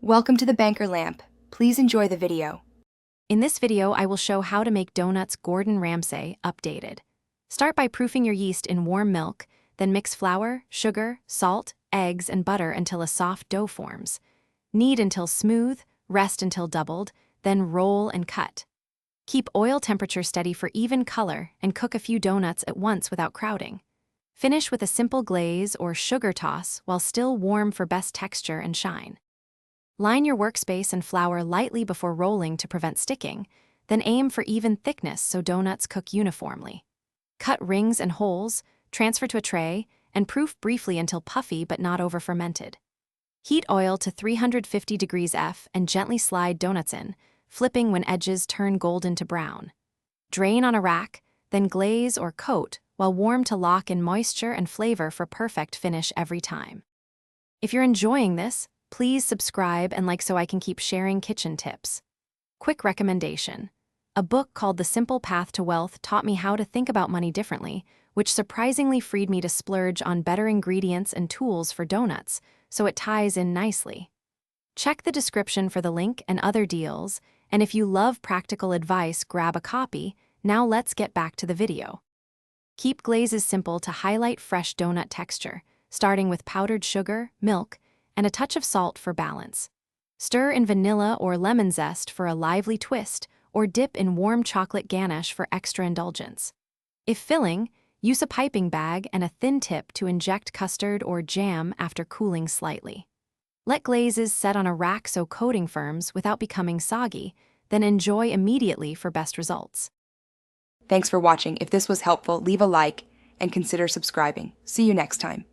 Welcome to the Banker Lamp. Please enjoy the video. In this video, I will show how to make donuts Gordon Ramsay updated. Start by proofing your yeast in warm milk, then mix flour, sugar, salt, eggs, and butter until a soft dough forms. Knead until smooth, rest until doubled, then roll and cut. Keep oil temperature steady for even color and cook a few donuts at once without crowding. Finish with a simple glaze or sugar toss while still warm for best texture and shine. Line your workspace and flour lightly before rolling to prevent sticking, then aim for even thickness so donuts cook uniformly. Cut rings and holes, transfer to a tray, and proof briefly until puffy but not over-fermented. Heat oil to 350 degrees F and gently slide donuts in, flipping when edges turn golden to brown. Drain on a rack, then glaze or coat while warm to lock in moisture and flavor for perfect finish every time. If you're enjoying this, please subscribe and like so I can keep sharing kitchen tips. Quick recommendation. A book called The Simple Path to Wealth taught me how to think about money differently, which surprisingly freed me to splurge on better ingredients and tools for donuts, so it ties in nicely. Check the description for the link and other deals, and if you love practical advice, grab a copy. Now let's get back to the video. Keep glazes simple to highlight fresh donut texture, starting with powdered sugar, milk, and a touch of salt for balance. Stir in vanilla or lemon zest for a lively twist, or dip in warm chocolate ganache for extra indulgence. If filling, use a piping bag and a thin tip to inject custard or jam after cooling slightly. Let glazes set on a rack so coating firms without becoming soggy, then enjoy immediately for best results. Thanks for watching. If this was helpful, leave a like and consider subscribing. See you next time.